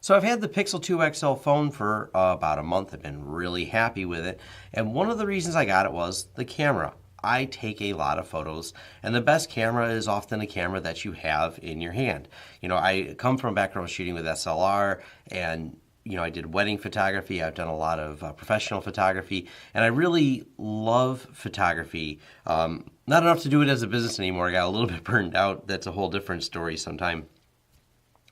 So I've had the Pixel 2 XL phone for about a month. I've been really happy with it. And one of the reasons I got it was the camera. I take a lot of photos, and the best camera is often a camera that you have in your hand. You know, I come from a background of shooting with SLR, and you know, I did wedding photography. I've done a lot of professional photography, and I really love photography. Not enough to do it as a business anymore. I got a little bit burned out. That's a whole different story sometime.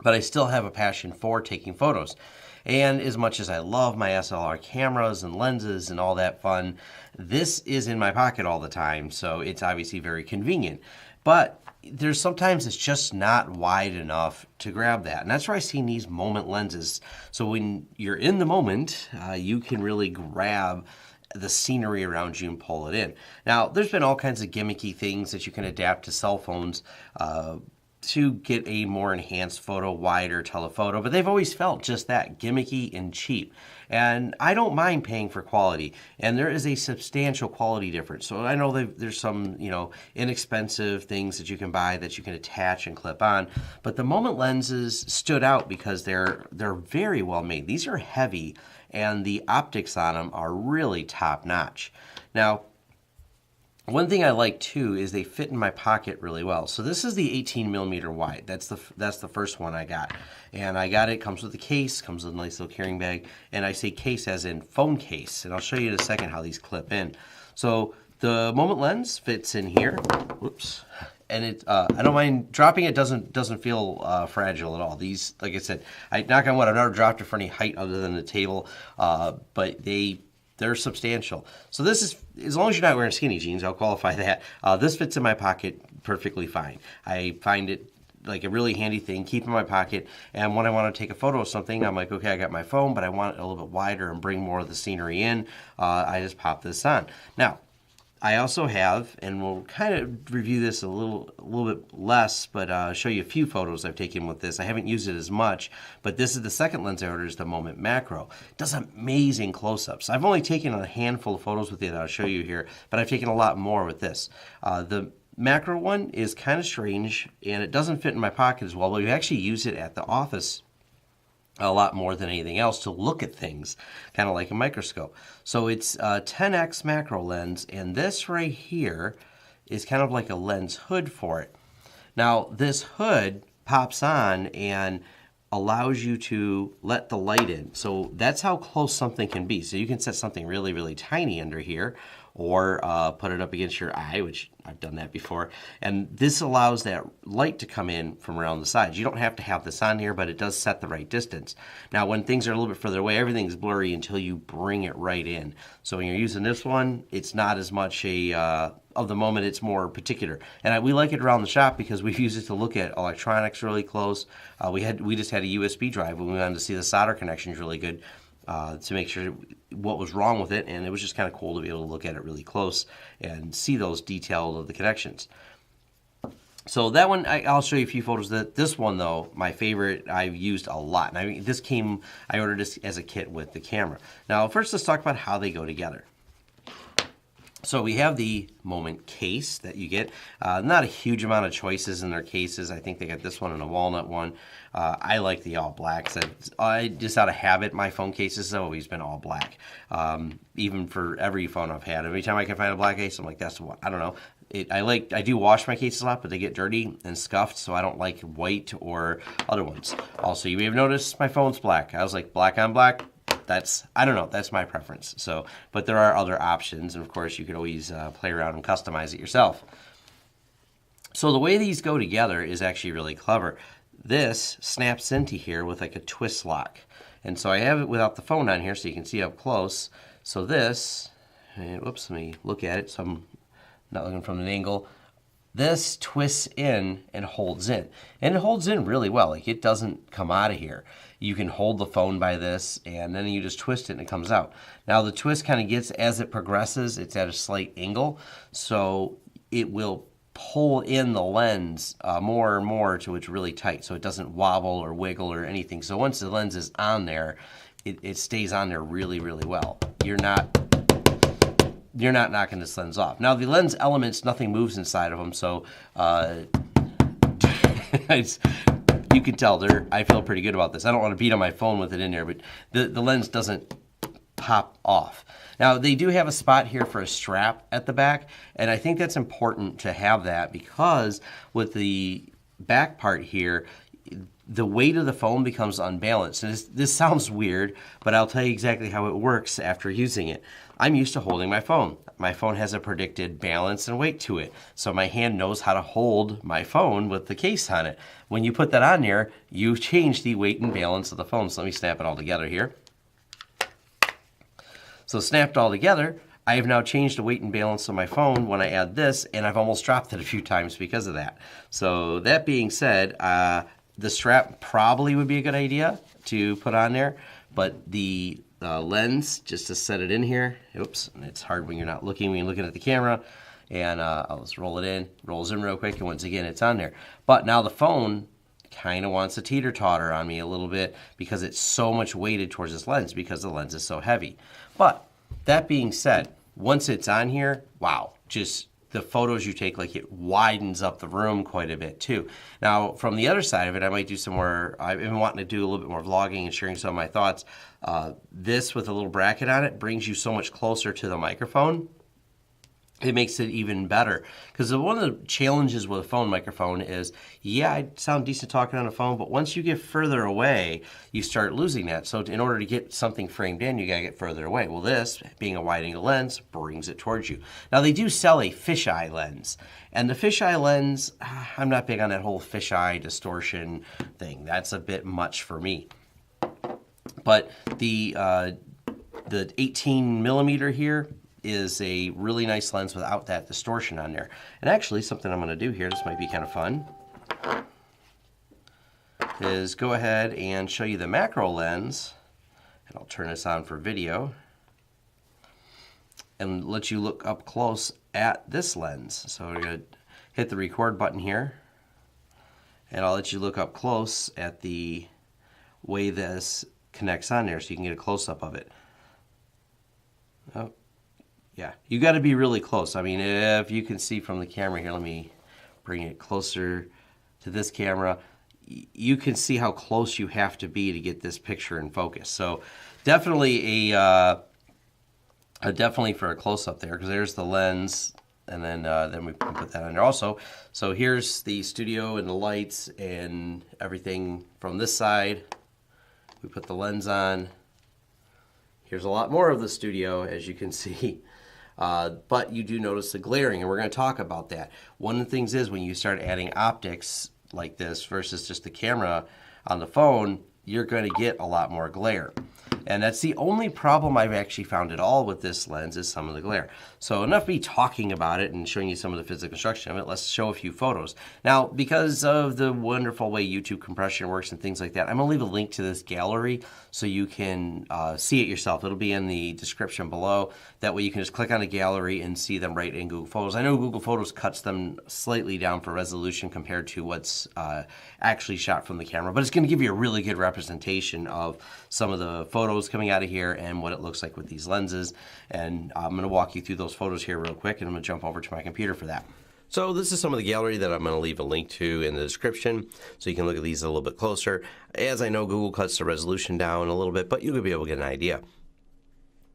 But I still have a passion for taking photos. And as much as I love my SLR cameras and lenses and all that fun, this is in my pocket all the time, so it's obviously very convenient. But there's sometimes it's just not wide enough to grab that. And that's where I see these moment lenses. So when you're in the moment, you can really grab the scenery around you and pull it in. Now, there's been all kinds of gimmicky things that you can adapt to cell phones to get a more enhanced photo, wider telephoto, but they've always felt just that, gimmicky and cheap. And I don't mind paying for quality, and there is a substantial quality difference. So I know there's some, you know, inexpensive things that you can buy that you can attach and clip on, but the Moment lenses stood out because they're very well made. These are heavy, and the optics on them are really top notch. Now, one thing I like too is they fit in my pocket really well. So this is the 18mm wide. That's the first one I got, and I got it. Comes with a case, comes with a nice little carrying bag, and I say case as in phone case. And I'll show you in a second how these clip in. So the Moment lens fits in here. Whoops. And it, I don't mind dropping it. Doesn't feel fragile at all. These, like I said, I knock on wood, I've never dropped it for any height other than the table, but they're substantial. So this is, as long as you're not wearing skinny jeans, I'll qualify that. This fits in my pocket perfectly fine. I find it like a really handy thing, keep in my pocket, and when I want to take a photo of something, I'm like, okay, I got my phone, but I want it a little bit wider and bring more of the scenery in. I just pop this on. Now, I also have, and we'll kind of review this a little bit less, but show you a few photos I've taken with this. I haven't used it as much, but this is the second lens I ordered, is the Moment Macro. It does amazing close-ups. I've only taken a handful of photos with it that I'll show you here, but I've taken a lot more with this. The Macro one is kind of strange, and it doesn't fit in my pocket as well, but we actually use it at the office a lot more than anything else to look at things, kind of like a microscope. So it's a 10x macro lens, and this right here is kind of like a lens hood for it. Now this hood pops on and allows you to let the light in. So that's how close something can be. So you can set something really, really tiny under here, or put it up against your eye, which I've done that before. And this allows that light to come in from around the sides. You don't have to have this on here, but it does set the right distance. Now, when things are a little bit further away, everything's blurry until you bring it right in. So when you're using this one, it's not as much of the moment, it's more particular. And we like it around the shop because we've used it to look at electronics really close. We just had a USB drive when we wanted to see the solder connections really good. To make sure what was wrong with it, and it was just kind of cool to be able to look at it really close and see those details of the connections. So that one, I'll show you a few photos. This one though, my favorite, I've used a lot. And I ordered this as a kit with the camera. Now first let's talk about how they go together. So we have the Moment case that you get. Not a huge amount of choices in their cases. I think they got this one and a walnut one. I like the all blacks. I just out of habit, my phone cases have always been all black. Even for every phone I've had. Every time I can find a black case, I'm like, that's the one. I don't know. I do wash my cases a lot, but they get dirty and scuffed, so I don't like white or other ones. Also, you may have noticed my phone's black. I was like, black on black. I don't know, that's my preference. So, but there are other options, and of course you could always play around and customize it yourself. So the way these go together is actually really clever. This snaps into here with like a twist lock. And so I have it without the phone on here so you can see up close. So this, and whoops, let me look at it so I'm not looking from an angle. This twists in and holds in. And it holds in really well, like it doesn't come out of here. You can hold the phone by this, and then you just twist it and it comes out. Now the twist kind of gets, as it progresses, it's at a slight angle, so it will pull in the lens more and more till it's really tight, so it doesn't wobble or wiggle or anything. So once the lens is on there, it stays on there really, really well. You're not knocking this lens off. Now the lens elements, nothing moves inside of them, so you can tell I feel pretty good about this. I don't want to beat on my phone with it in there, but the lens doesn't pop off. Now, they do have a spot here for a strap at the back, and I think that's important to have that because with the back part here, the weight of the phone becomes unbalanced. And this sounds weird, but I'll tell you exactly how it works after using it. I'm used to holding my phone. My phone has a predicted balance and weight to it, so my hand knows how to hold my phone with the case on it. When you put that on there, you change the weight and balance of the phone. So let me snap it all together here. So snapped all together, I have now changed the weight and balance of my phone when I add this, and I've almost dropped it a few times because of that. So that being said, the strap probably would be a good idea to put on there, but the lens, just to set it in here, oops, and it's hard when you're not looking, when you're looking at the camera, and I'll just roll it in, rolls in real quick, and once again, it's on there. But now the phone kind of wants to teeter-totter on me a little bit because it's so much weighted towards this lens because the lens is so heavy. But that being said, once it's on here, wow, just the photos you take, like it widens up the room quite a bit too. Now, from the other side of it, I might do some more, I've been wanting to do a little bit more vlogging and sharing some of my thoughts. This with a little bracket on it brings you so much closer to the microphone. It makes it even better. Because one of the challenges with a phone microphone is, yeah, I sound decent talking on a phone, but once you get further away, you start losing that. So in order to get something framed in, you gotta get further away. Well, this, being a wide angle lens, brings it towards you. Now, they do sell a fisheye lens. And the fisheye lens, I'm not big on that whole fisheye distortion thing. That's a bit much for me. But the 18 millimeter here is a really nice lens without that distortion on there. And actually, something I'm gonna do here, this might be kind of fun, is go ahead and show you the macro lens, and I'll turn this on for video, and let you look up close at this lens. So we're gonna hit the record button here, and I'll let you look up close at the way this connects on there so you can get a close-up of it. Oh. Yeah, you got to be really close. I mean, if you can see from the camera here, let me bring it closer to this camera. You can see how close you have to be to get this picture in focus. So definitely definitely for a close-up there, because there's the lens, and then we can put that on there also. So here's the studio and the lights and everything from this side. We put the lens on. Here's a lot more of the studio, as you can see. But you do notice the glaring, and we're going to talk about that. One of the things is when you start adding optics like this versus just the camera on the phone, you're going to get a lot more glare. And that's the only problem I've actually found at all with this lens is some of the glare. So enough of me talking about it and showing you some of the physical construction of it, let's show a few photos. Now, because of the wonderful way YouTube compression works and things like that, I'm going to leave a link to this gallery so you can see it yourself. It'll be in the description below. That way you can just click on the gallery and see them right in Google Photos. I know Google Photos cuts them slightly down for resolution compared to what's actually shot from the camera, but it's going to give you a really good representation of some of the photos coming out of here and what it looks like with these lenses. And I'm going to walk you through those photos here real quick, and I'm going to jump over to my computer for that. So this is some of the gallery that I'm going to leave a link to in the description so you can look at these a little bit closer. As I know, Google cuts the resolution down a little bit, but you'll be able to get an idea.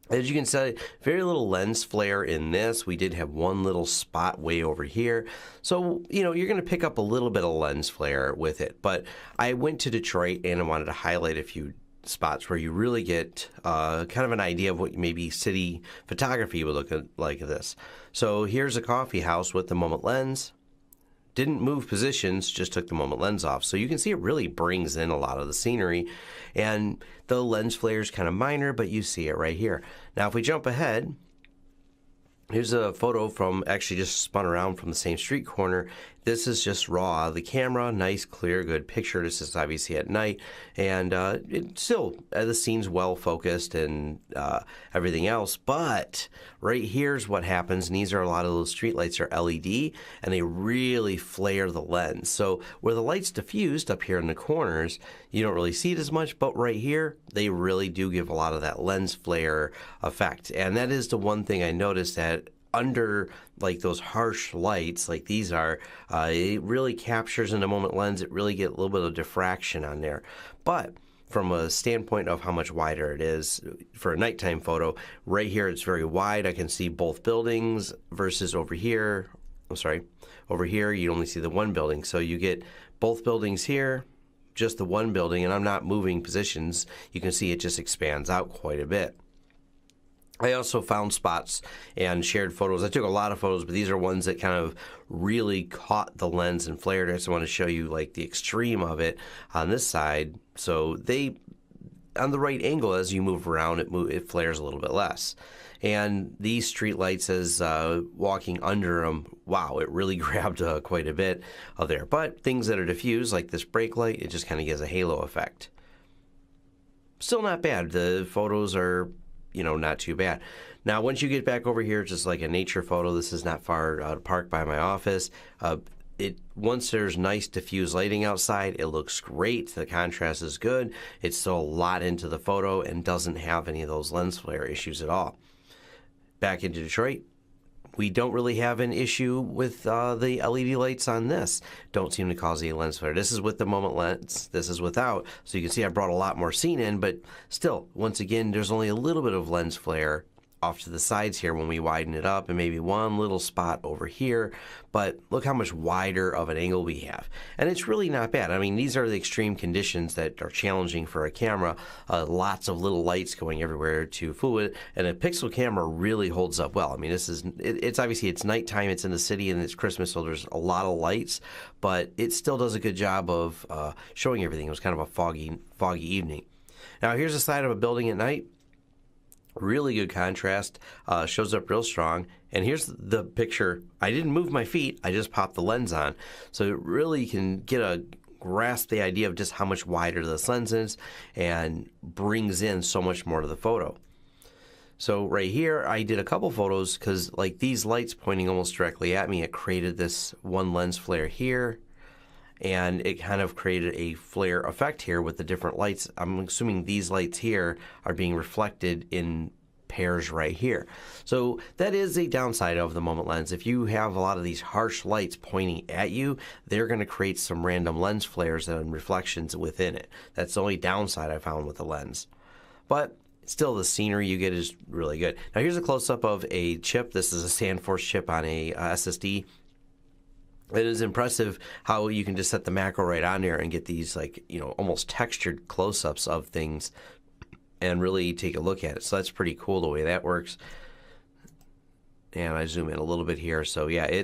As you can see, very little lens flare in this. We did have one little spot way over here. So, you know, you're going to pick up a little bit of lens flare with it. But I went to Detroit and I wanted to highlight a few spots where you really get kind of an idea of what maybe city photography would look like this. So here's a coffee house with the moment lens. Didn't move positions, just took the moment lens off. So you can see it really brings in a lot of the scenery. And the lens flare is kind of minor, but you see it right here. Now if we jump ahead, here's a photo from actually just spun around from the same street corner. This is just raw of the camera, nice, clear, good picture. This is obviously at night, and it's still, the scene's well focused and everything else. But right here's what happens, and these are a lot of those street lights are LED, and they really flare the lens. So where the light's diffused up here in the corners, you don't really see it as much, but right here, they really do give a lot of that lens flare effect. And that is the one thing I noticed that under like those harsh lights like these are, it really captures in the moment lens. It really get a little bit of diffraction on there. But from a standpoint of how much wider it is for a nighttime photo, right here it's very wide. I can see both buildings versus over here. I'm sorry, over here you only see the one building. So you get both buildings here, just the one building, and I'm not moving positions. You can see it just expands out quite a bit. I also found spots and shared photos. I took a lot of photos, but these are ones that kind of really caught the lens and flared. I just want to show you like the extreme of it on this side. So they, on the right angle, as you move around, it flares a little bit less. And these street lights, as walking under them, wow, it really grabbed quite a bit of there. But things that are diffused, like this brake light, it just kind of gives a halo effect. Still not bad. The photos are, you know, not too bad. Now, once you get back over here, just like a nature photo, this is not far out of park by my office. Once there's nice diffused lighting outside, it looks great. The contrast is good. It's still a lot into the photo and doesn't have any of those lens flare issues at all. Back into Detroit, we don't really have an issue with the LED lights on this. Don't seem to cause any lens flare. This is with the moment lens. This is without. So you can see I brought a lot more scene in, but still, once again, there's only a little bit of lens flare off to the sides here when we widen it up, and maybe one little spot over here. But look how much wider of an angle we have. And it's really not bad. I mean, these are the extreme conditions that are challenging for a camera. Lots of little lights going everywhere to fool it. And a pixel camera really holds up well. I mean, it's obviously it's nighttime, it's in the city, and it's Christmas, so there's a lot of lights. But it still does a good job of showing everything. It was kind of a foggy evening. Now, here's the side of a building at night. Really good contrast, shows up real strong. And here's the picture. I didn't move my feet, I just popped the lens on. So it really can get a grasp the idea of just how much wider this lens is and brings in so much more to the photo. So right here, I did a couple photos because like these lights pointing almost directly at me, it created this one lens flare here. And it kind of created a flare effect here with the different lights. I'm assuming these lights here are being reflected in pairs right here. So that is a downside of the moment lens. If you have a lot of these harsh lights pointing at you, they're going to create some random lens flares and reflections within it. That's the only downside I found with the lens. But still, the scenery you get is really good. Now here's a close-up of a chip. This is a SandForce chip on a SSD. It is impressive how you can just set the macro right on there and get these like, you know, almost textured close-ups of things and really take a look at it. So that's pretty cool the way that works. And I zoom in a little bit here. So yeah,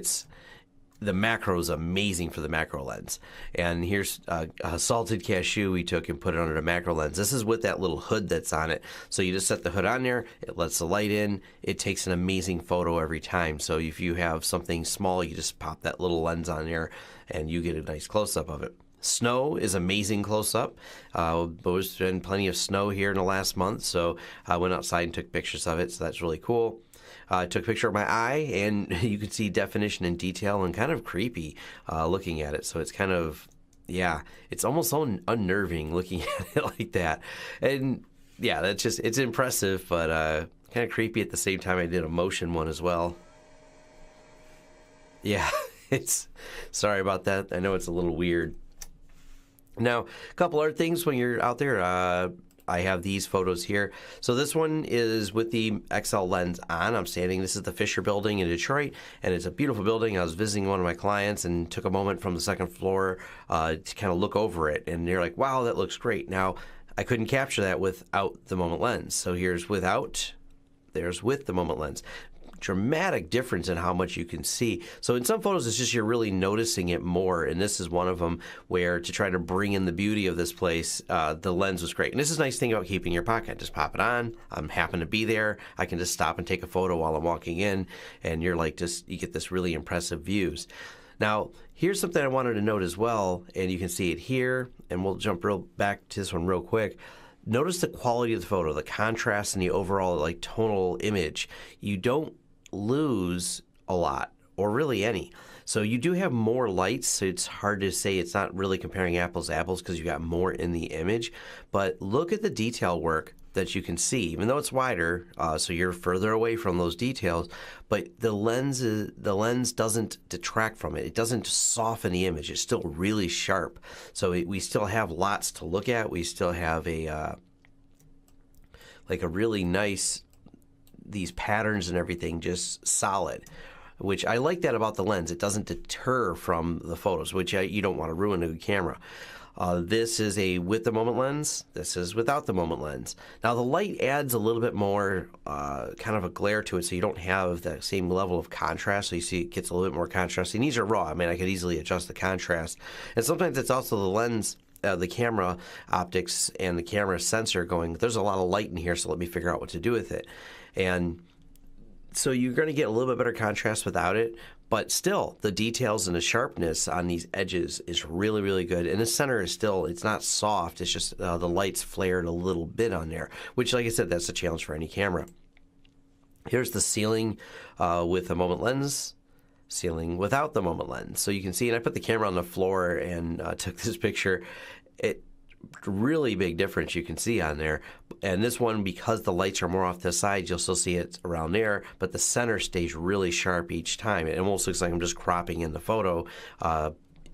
the macro is amazing for the macro lens. And here's a salted cashew we took and put it under the macro lens. This is with that little hood that's on it. So you just set the hood on there, it lets the light in, it takes an amazing photo every time. So if you have something small, you just pop that little lens on there and you get a nice close-up of it. Snow is amazing close-up. There's been plenty of snow here in the last month, so I went outside and took pictures of it, so that's really cool. I took a picture of my eye, and you can see definition and detail and kind of creepy looking at it. So it's kind of, yeah, it's almost unnerving looking at it like that. And yeah, it's impressive, but kind of creepy at the same time. I did a motion one as well. Yeah, sorry about that. I know it's a little weird. Now, a couple other things when you're out there. I have these photos here. So this one is with the XL lens on. This is the Fisher Building in Detroit, and it's a beautiful building. I was visiting one of my clients and took a moment from the second floor to kind of look over it, and they're like, wow, that looks great. Now, I couldn't capture that without the moment lens. So here's without, there's with the moment lens. Dramatic difference in how much you can see. So in some photos, it's just you're really noticing it more, and this is one of them where to try to bring in the beauty of this place, the lens was great. And this is a nice thing about keeping your pocket. Just pop it on. I'm happen to be there. I can just stop and take a photo while I'm walking in, and you're like you get this really impressive views. Now, here's something I wanted to note as well, and you can see it here, and we'll jump back to this one real quick. Notice the quality of the photo, the contrast, and the overall like tonal image. You don't lose a lot or really any. So you do have more lights, so it's hard to say. It's not really comparing apples to apples because you got more in the image. But look at the detail work that you can see, even though it's wider, so you're further away from those details, but the lens doesn't detract from it. It doesn't soften the image. It's still really sharp. So we still have lots to look at. We still have a really nice, these patterns and everything just solid, which I like that about the lens. It doesn't deter from the photos, which you don't want to ruin a good camera. This is a with the moment lens. This is without the moment lens. Now the light adds a little bit more kind of a glare to it, so you don't have that same level of contrast. So you see it gets a little bit more contrast. And these are raw. I mean, I could easily adjust the contrast. And sometimes it's also the lens, the camera optics and the camera sensor going, there's a lot of light in here, so let me figure out what to do with it. And so you're going to get a little bit better contrast without it, but still the details and the sharpness on these edges is really, really good. And the center is still, it's not soft, it's just the light's flared a little bit on there, which, like I said, that's a challenge for any camera. Here's the ceiling with a moment lens, ceiling without the moment lens. So you can see, and I put the camera on the floor and took this picture. Really big difference you can see on there. And this one, because the lights are more off the side, you'll still see it around there, but the center stays really sharp each time. It almost looks like I'm just cropping in the photo.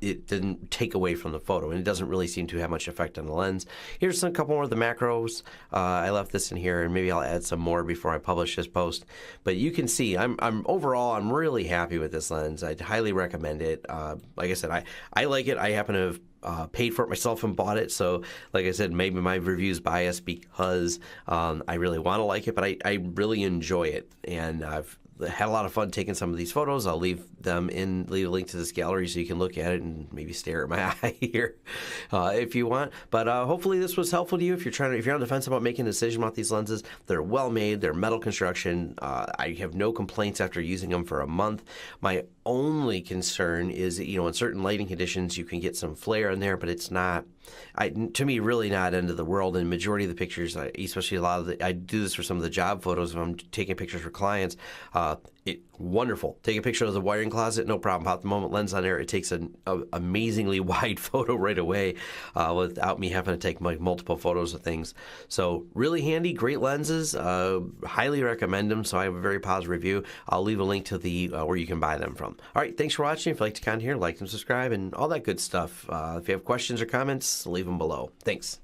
It didn't take away from the photo, and it doesn't really seem to have much effect on the lens. Here's a couple more of the macros. I left this in here, and maybe I'll add some more before I publish this post. But you can see, overall, I'm really happy with this lens. I'd highly recommend it. Like I said, I like it. I happen to have paid for it myself and bought it. So, like I said, maybe my review's biased because I really want to like it, but I really enjoy it, and I've had a lot of fun taking some of these photos. I'll leave a link to this gallery so you can look at it and maybe stare at my eye here if you want. But hopefully this was helpful to you if you're on the fence about making a decision about these lenses. They're well made. They're metal construction. I have no complaints after using them for a month. My only concern is, in certain lighting conditions you can get some flare in there, but it's not, to me, really not end of the world. And majority of the pictures, especially I do this for some of the job photos if I'm taking pictures for clients. Wonderful. Take a picture of the wiring closet, no problem. Pop the moment lens on there. It takes an amazingly wide photo right away without me having to take multiple photos of things. So really handy, great lenses. Highly recommend them. So I have a very positive review. I'll leave a link to the where you can buy them from. All right, thanks for watching. If you like the content here, like and subscribe and all that good stuff. If you have questions or comments, leave them below. Thanks.